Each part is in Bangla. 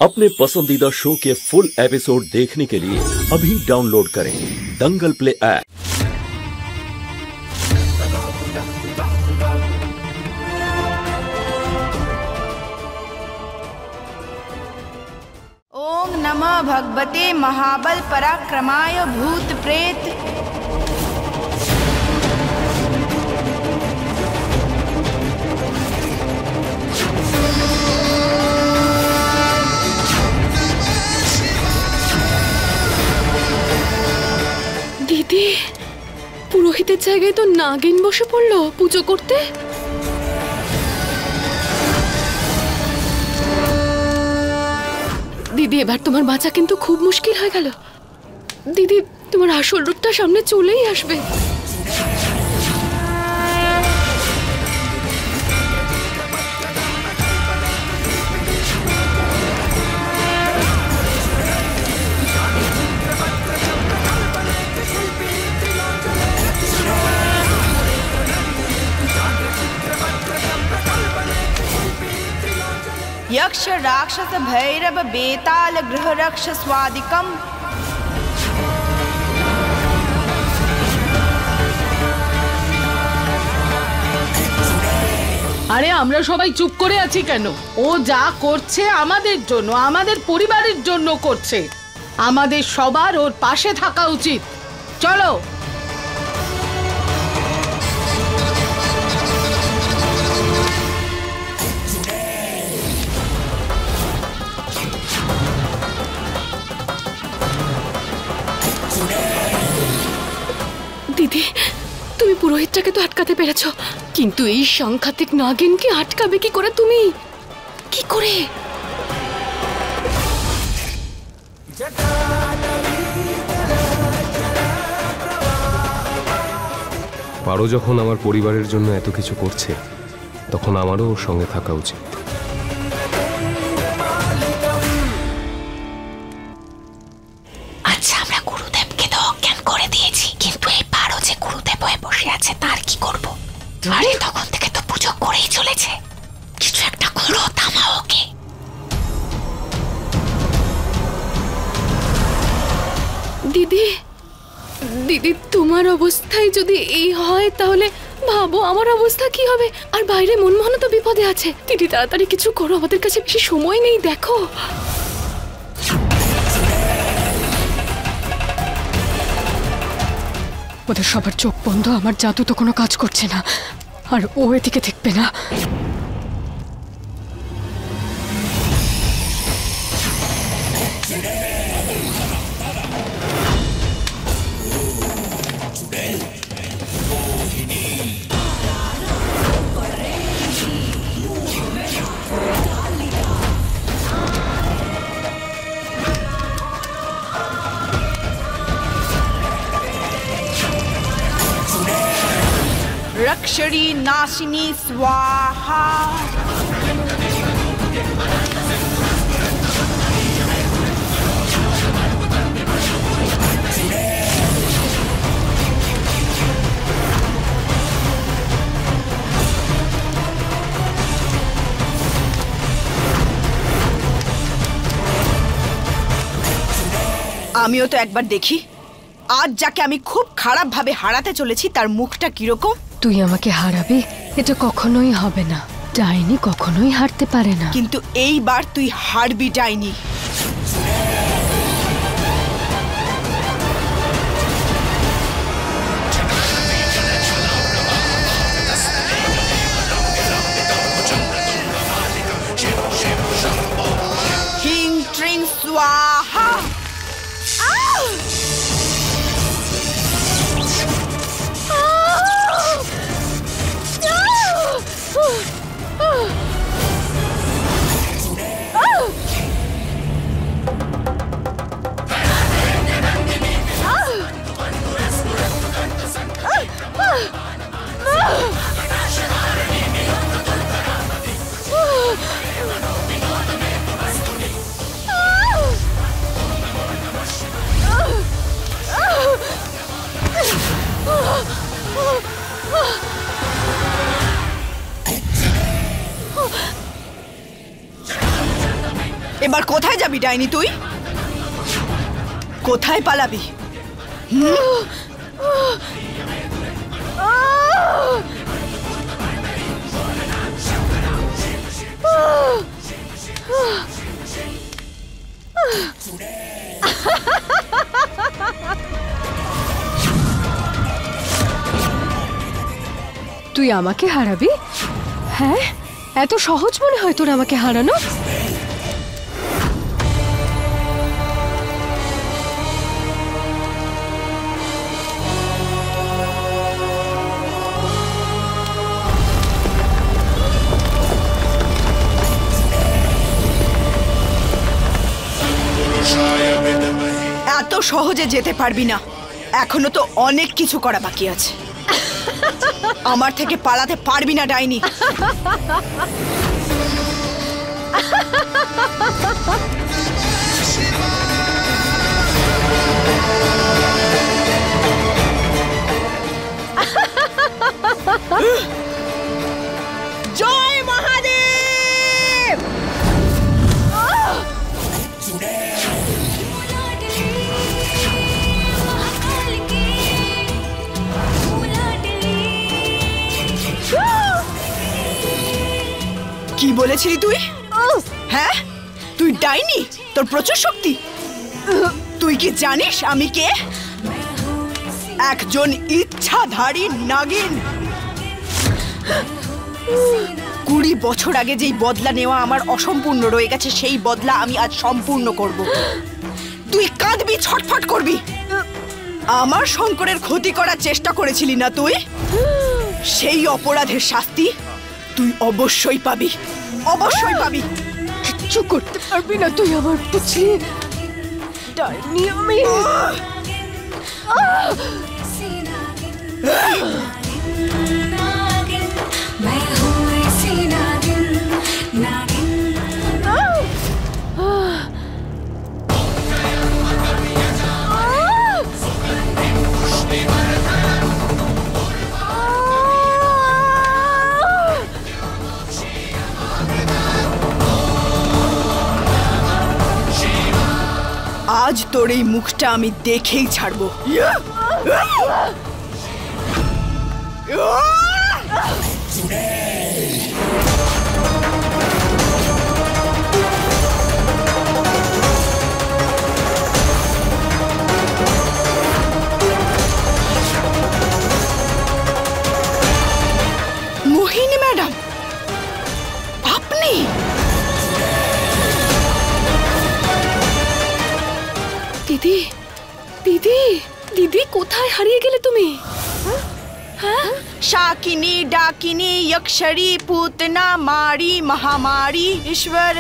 अपने पसंदीदा शो के फुल एपिसोड देखने के लिए अभी डाउनलोड करें दंगल प्ले ऐप। ओम नमः भगवते महाबल पराक्रमाय भूत प्रेत। দিদি, পুরোহিতের জায়গায় তো নাগিন বসে পড়লো পুজো করতে। দিদি, এবার তোমার বাঁচা কিন্তু খুব মুশকিল হয়ে গেল। দিদি, তোমার আসল রূপটা সামনে চলেই আসবে। यक्ष राक्षस भैरव बेताल गृह रक्ष स्वादिकम। আরে আমরা সবাই চুপ করে আছি কেন? ও যা করছে আমাদের জন্য, আমাদের পরিবারের জন্য করছে। আমাদের সবার ওর পাশে থাকা উচিত। চলো। দিদি, তুমি পুরোহিতটাকে তো আটকাতে পেরেছো, কিন্তু এই সাংঘাতিক নাগিনকে আটকাবে কি করে তুমি? কি করে? পারো যখন আমার পরিবারের জন্য এত কিছু করছে, তখন আমারও ওর সঙ্গে থাকা উচিত। আচ্ছা, আমরা গুরুদেবকে তো অজ্ঞান করে দিয়েছি, কিন্তু এই পারো যে গুরুদেব হয়ে বসে আছে তার কি করব? আরে তখন থেকে তো পুজো করেই চলেছে, কিছু একটা করো, থামাও ওকে। দিদি, দিদি, তোমার অবস্থায় যদি এই হয় তাহলে ভাবো আমার অবস্থা কি হবে। আর বাইরে মনমোহনা তো বিপদে আছে। দিদি, তাড়াতাড়ি কিছু করো, আমাদের কাছে বেশি সময় নেই। দেখো, ওদের সবার চোখ বন্ধ, আমার জাদু তো কোনো কাজ করছে না, আর ও এদিকে দেখবে না। रक्षणी नाशिनी स्वाहा। আমিও তো একবার দেখি আজ যাকে আমি খুব খারাপ ভাবে হারাতে চলেছি তার মুখটা কিরকম। তুই আমাকে হারাবি? এটা কখনোই হবে না। ডাইনি কখনোই হারতে পারে না। কিন্তু এইবার তুই হারবি ডাইনি। হিং ট্রিং স্বাহা। কোথায় যাবি ডাইনি তুই? কোথায় পালাবি? তুই আমাকে হারাবি? হ্যাঁ, এত সহজ মনে হয় তোর আমাকে হারানো? এত সহজে যেতে পারবি না, এখনো তো অনেক কিছু করা বাকি আছে। আমার থেকে পালাতে পারবি না ডাইনি। জয় মহাদেব। কি বলেছিলি তুই? হ্যাঁ, তুই ডাইনি? তোর প্রচুর শক্তি। তুই কি জানিস আমি কে? একজন ইচ্ছাধারী নাগিন। 20 বছর আগে যেই বদলা নেওয়া আমার অসম্পূর্ণ রয়ে গেছে, সেই বদলা আমি আজ সম্পূর্ণ করব। তুই কাঁদবি, ছটফট করবি। আমার শঙ্করের ক্ষতি করার চেষ্টা করেছিলি না তুই? সেই অপরাধের শাস্তি তুই অবশ্যই পাবি, অবশ্যই পাবি। কিচ্ছু করতে পারবি না তুই আমার, বুঝলি? ডাইনি আমি। আজ তোর এই মুখটা আমি দেখেই ছাড়বো। মোহিনী ম্যাডাম, আপনি? দিদি, দিদি, দিদি, কোথায় হারিয়ে গেলে তুমি? হ্যাঁ, शाकिनी डाकिनी यक्षरी पूतना मारी महामारी ईश्वर।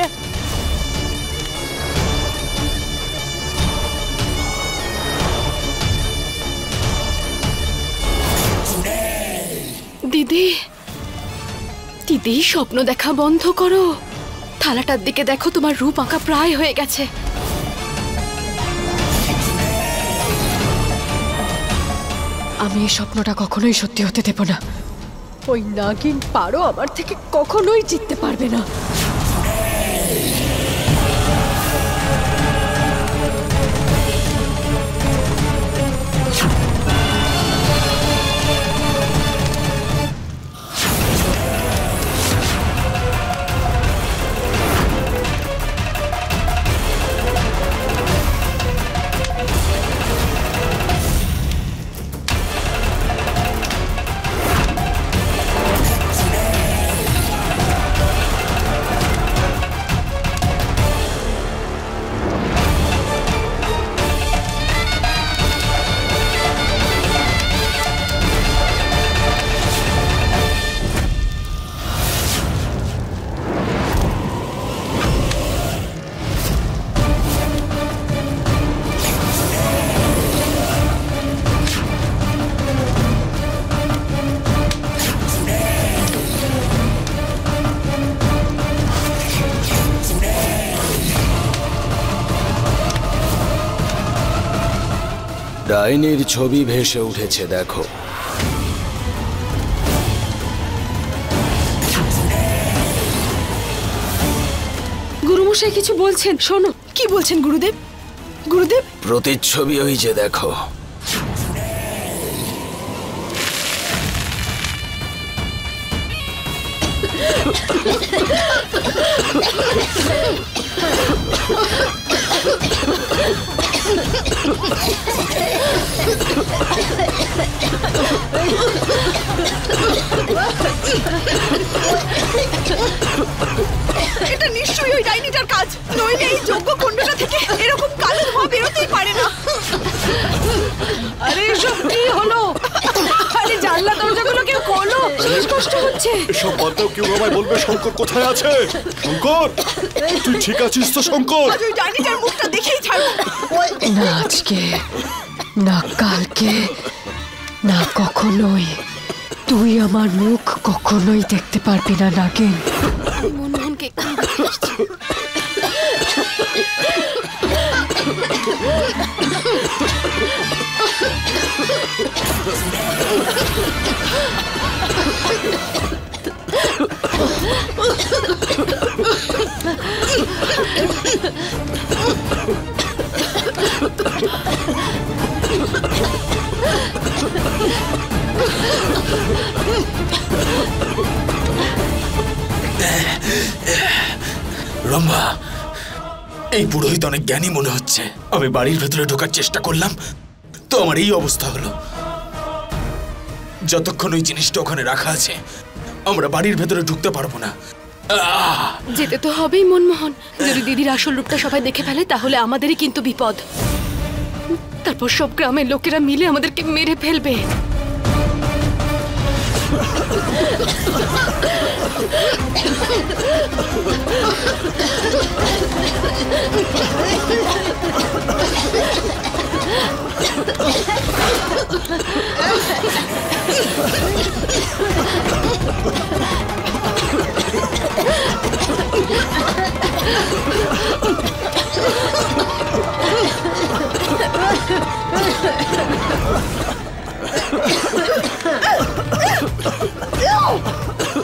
দিদি, দিদি, স্বপ্ন দেখা বন্ধ করো। থালাটার দিকে দেখো, তোমার রূপ আঁকা প্রায় হয়ে গেছে। আমি এই স্বপ্নটা কখনোই সত্যি হতে দেব না। ওই নাগিন পারো আমার থেকে কখনোই জিততে পারবে না। ডাইনির ছবি ভেসে উঠেছে, দেখো। মশাই কিছু বলছেন, শোনো। কি বলছেন গুরুদেব? গুরুদেব, প্রতিচ্ছবি ওই যে দেখো। এটা নিশ্চয়ই ওই ডাইনিটার কাজ, নইলে এই যজ্ঞ কুণ্ডটা থেকে এরকম কালো ধোঁয়া বেরোতেই পারে না। আরে এসব কি হলো? আরে জানলা দরজাগুলো কেউ খোলো, শ্বাসকষ্ট হচ্ছে। এসব বার্তাও কেউ আমায় বলবে শঙ্কর কোথায় আছে? শঙ্কর, তুই ঠিক আছিস তো শঙ্কর? আজ ওই ডাইনিটার মুখটা দেখেই ছাড়বো। না আজকে, না কালকে, না কখনোই। তুই আমার মুখ কখনোই দেখতে পারবি না নাগিন। মনমোহনকে রম্ভা, এই পুরোহিত অনেক জ্ঞানী মনে হচ্ছে। আমি বাড়ির ভেতরে ঢোকার চেষ্টা করলাম তো আমার এই অবস্থা হলো। যতক্ষণ ওই জিনিসটা ওখানে রাখা আছে আমরা বাড়ির ভেতরে ঢুকতে পারবো না। যেতে তো হবেই মনমোহন। যদি দিদির আসল রূপটা সবাই দেখে ফেলে তাহলে আমাদেরই কিন্তু বিপদ। তারপর সব গ্রামের লোকেরা মিলে আমাদেরকে মেরে ফেলবে।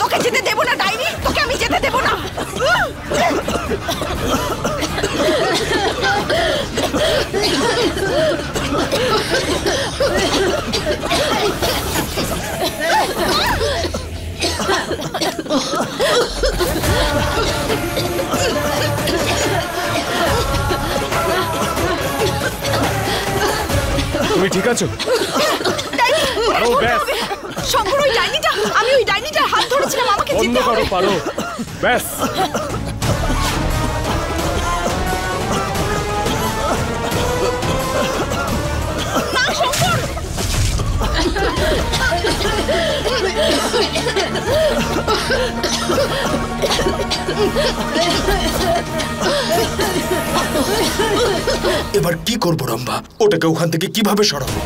তোকে যেতে দেবো না ডাইনি, তোকে আমি যেতে দেবো না। তুমি ঠিক আছো? শঙ্কর, ওই ডাইনিটা, আমি ওই ডাইনিটার হাত ধরেছিলাম, আমাকে বন্ধ যেতে করো, হবে। পারো। ব্যাস। না শঙ্কর, এবার কি করবো রম্ভা? ওটাকে ওখান থেকে কিভাবে সরাবো?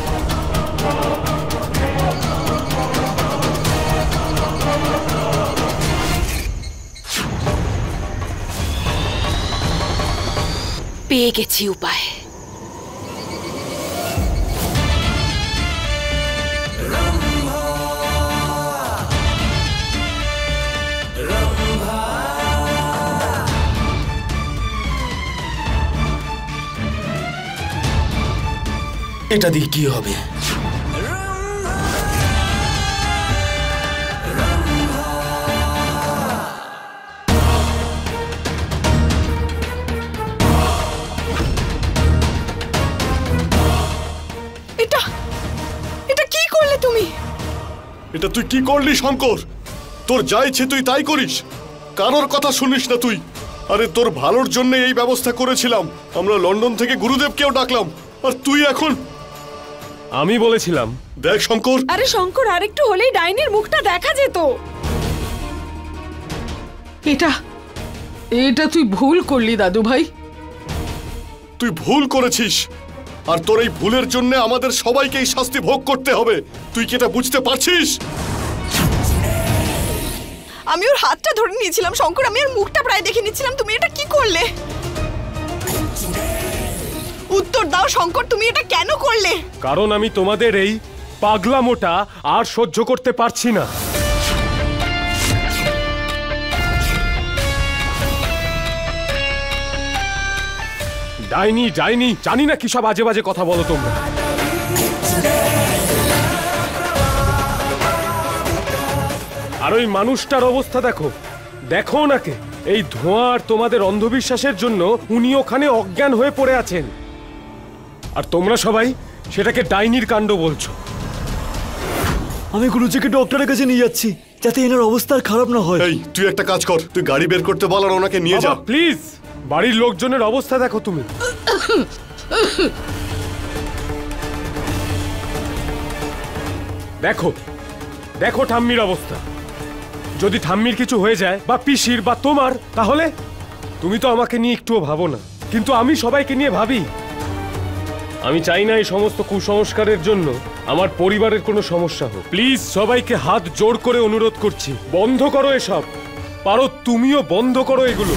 পেয়ে গেছি উপায়। এটা দিয়ে কি হবে? এটা কি করলে তুমি? এটা তুই কি করলি শঙ্কর? তোর যা ইচ্ছে তুই তাই করিস, কারোর কথা শুনিস না তুই। আরে তোর ভালোর জন্য এই ব্যবস্থা করেছিলাম, আমরা লন্ডন থেকে গুরুদেবকেও ডাকলাম, আর তুই এখন? আমি বলেছিলাম। দেখ শঙ্কর, আরে শঙ্কর, আরেকটু হলেই ডাইনির মুখটা দেখা যেত। এটা এটা তুই ভুল করলি দাদু ভাই। তুই ভুল করেছিস, আর তোর এই ভুলের জন্য আমাদের সবাইকে এই শাস্তি ভোগ করতে হবে। তুই কি এটা বুঝতে পারছিস? আমি ওর হাতটা ধরে নিয়েছিলাম শঙ্কর, আমি ওর মুখটা প্রায় দেখে নিচ্ছিলাম। তুমি এটা কি করলে? উত্তর দাও শঙ্কর, তুমি এটা কেন করলে? কারণ আমি তোমাদের এই পাগলামোটা আর সহ্য করতে পারছি না। ডাইনি ডাইনি জানি না কি সব আজে বাজে কথা বলো তোমরা। আর ওই মানুষটার অবস্থা দেখো, দেখো নাকে। এই ধোঁয়া আর তোমাদের অন্ধবিশ্বাসের জন্য উনি ওখানে অজ্ঞান হয়ে পড়ে আছেন, আর তোমরা সবাই সেটাকে ডাইনির কাণ্ড বলছো। আমি গুরুজিকে ডক্টরের কাছে নিয়ে যাচ্ছি যাতে এনার অবস্থা খারাপ না হয়। এই তুই একটা কাজ কর, তুই গাড়ি বের করতে বল আর ওনাকে নিয়ে যা প্লিজ। বাড়ির লোকজনের অবস্থা দেখো তুমি। দেখো দেখো ঠাম্মির অবস্থা। যদি ঠাম্মির কিছু হয়ে যায় বা পিসির বা তোমার, তাহলে তুমি তো আমাকে নিয়ে একটুও ভাবো না, কিন্তু আমি সবাইকে নিয়ে ভাবি। আমি চাই না এই সমস্ত কুসংস্কারের জন্য আমার পরিবারের কোনো সমস্যা হোক। প্লিজ সবাইকে হাত জোর করে অনুরোধ করছি, বন্ধ করো এসব। পারো তুমিও বন্ধ করো এগুলো।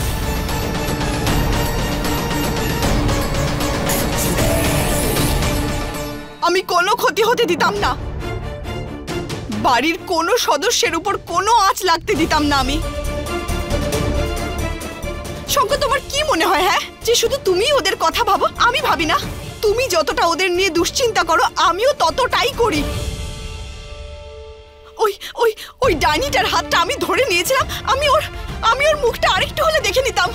আমি কোনো ক্ষতি হতে দিতাম না, বাড়ির কোনো সদস্যের উপর কোনো আঁচ লাগতে দিতাম না আমি। শঙ্কর, তোমার কি মনে হয় হ্যাঁ, যে শুধু তুমি ওদের কথা ভাবো, আমি ভাবি না? তুমি যতটা ওদের নিয়ে দুশ্চিন্তা করো আমিও ততটাই করি। ওই ওই ওই ডাইনিটার হাতটা আমি ধরে নিয়েছিলাম, আমি ওর মুখটা আরেকটু হলে দেখে নিতাম।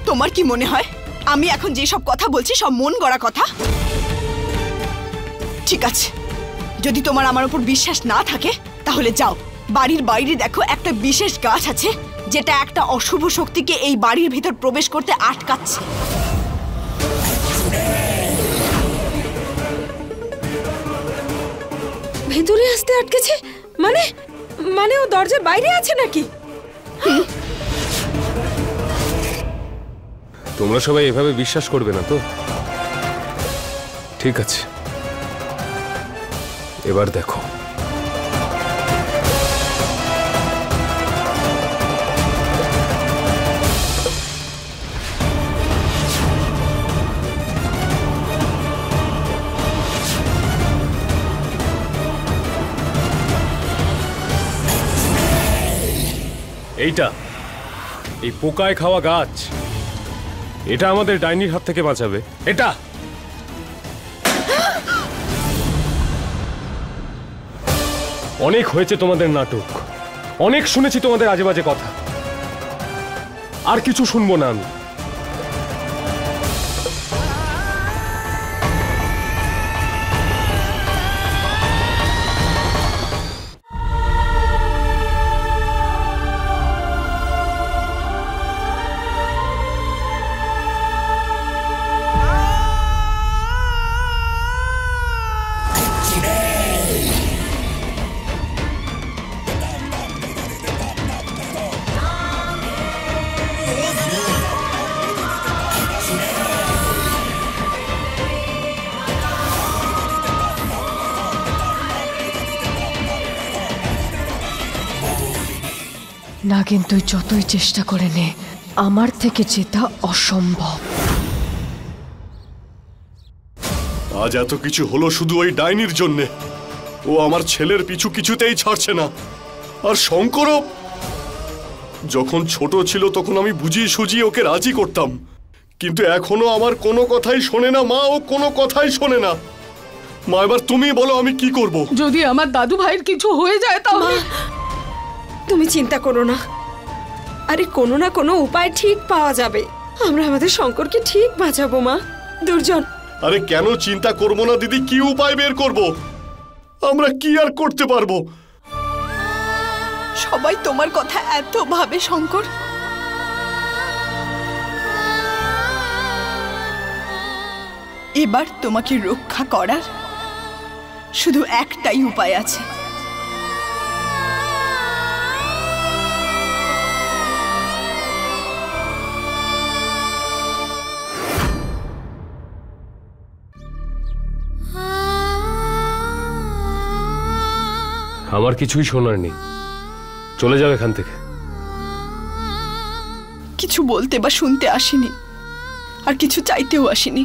তোমার কি মনে হয় আমি এখন যে সব কথা বলছি সব মন গড়া কথা? ঠিক আছে, যদি তোমার আমার উপর বিশ্বাস না থাকে তাহলে যাও, বাড়ির বাইরে দেখো একটা বিশেষ গাছ আছে যেটা একটা অশুভ শক্তিকে এই বাড়ির ভিতর প্রবেশ করতে আটকাচ্ছে। ভেতরে আসতে আটকেছে? মানে মানে ও দরজার বাইরে আছে নাকি? তোমরা সবাই এভাবে বিশ্বাস করবে না তো? ঠিক আছে, এবার দেখো। এইটা, এই পোকায় খাওয়া গাছ, এটা আমাদের ডাইনির হাত থেকে বাঁচাবে। এটা অনেক হয়েছে তোমাদের নাটক, অনেক শুনেছি তোমাদের আজে বাজে কথা, আর কিছু শুনবো না আমি। নাগিন, তুই যতই চেষ্টা করে নে, আমার থেকে জেতা অসম্ভব। আজ এত কিছু হলো শুধু ওই ডাইনির জন্যে। ও আমার ছেলের পিছু কিছুতেই ছাড়ছে না। আর শঙ্করও, যখন ছোট ছিল তখন আমি বুঝিয়ে সুজিয়ে ওকে রাজি করতাম, কিন্তু এখনো আমার কোনো কথাই শোনে না মা, ও কোনো কথাই শোনে না। মা, এবার তুমি বলো আমি কি করব? যদি আমার দাদু ভাইয়ের কিছু হয়ে যায় তাহলে? তুমি চিন্তা করো না, আরে কোনো না কোনো উপায় ঠিক পাওয়া যাবে। আমরা আমাদের শঙ্করকে ঠিক বাঁচাবো মা। দুর্জন, আরে কেন চিন্তা করবো না দিদি, কি উপায় বের করব? আমরা কি আর করতে পারবো? সবাই তোমার কথা এত ভাবে শঙ্কর। এবার তোমাকে রক্ষা করার শুধু একটাই উপায় আছে। আমার কিছুই শোনার নেই, চলে যাও এখান থেকে। কিছু বলতে বা শুনতে আসিনি, আর কিছু চাইতেও আসিনি।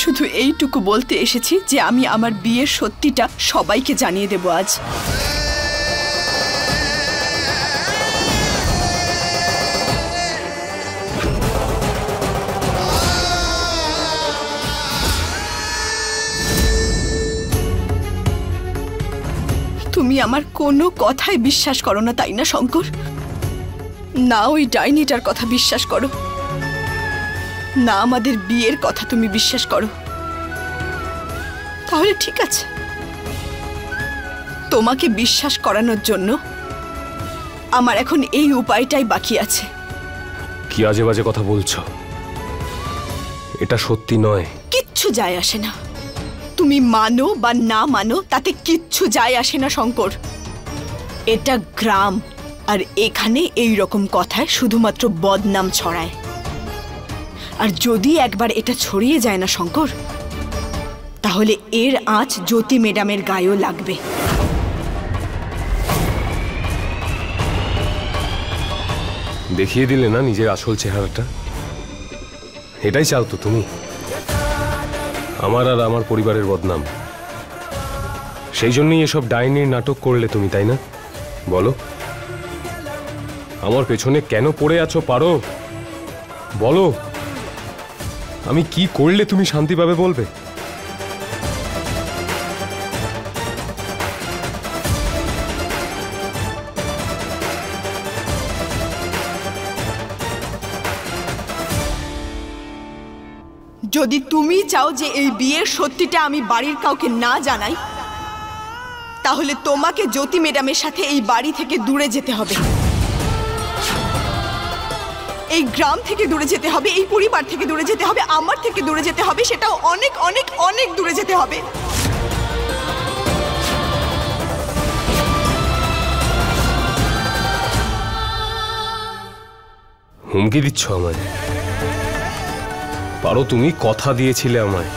শুধু এইটুকু বলতে এসেছি যে আমি আমার বিয়ের সত্যিটা সবাইকে জানিয়ে দেব আজ। আমার কোনো কথাই বিশ্বাস করো না, তাই না শঙ্কর? না ওই ডাইনিটার কথা বিশ্বাস করো, না আমাদের বিয়ের কথা তুমি বিশ্বাস করো। তাহলে ঠিক আছে, তোমাকে বিশ্বাস করানোর জন্য আমার এখন এই উপায়টাই বাকি আছে। কি আজে বাজে কথা বলছো? এটা সত্যি নয়। কিচ্ছু যায় আসে না, তুমি মানো বা না মানো তাতে কিচ্ছু যায় আসে না শঙ্কর। এটা গ্রাম, আর এখানে এই রকম কথায় শুধুমাত্র বদনাম ছড়ায়। আর যদি একবার এটা ছড়িয়ে যায় না শঙ্কর, তাহলে এর আঁচ জ্যোতি ম্যাডামের গায়েও লাগবে। দেখিয়ে দিলে না নিজের আসল চেহারাটা। এটাই চাও তো তুমি? আমার আর আমার পরিবারের বদনাম। সেই জন্যই এসব ডাইনির নাটক করলে তুমি, তাই না? বলো, আমার পেছনে কেন পড়ে আছো? পারো বলো, আমি কি করলে তুমি শান্তি পাবে বলবে? যদি তুমি চাও যে এই বিয়ের সত্যিটা আমি বাড়ির কাউকে না জানাই, তাহলে তোমাকে জ্যোতি ম্যাডামের সাথে এই বাড়ি থেকে দূরে যেতে হবে, এই গ্রাম থেকে দূরে যেতে হবে, এই পরিবার থেকে দূরে যেতে হবে, আমার থেকে দূরে যেতে হবে, সেটাও অনেক অনেক অনেক দূরে যেতে হবে। হুমকি দিচ্ছ আমায়? পারো, তুমি কথা দিয়েছিলে আমায়।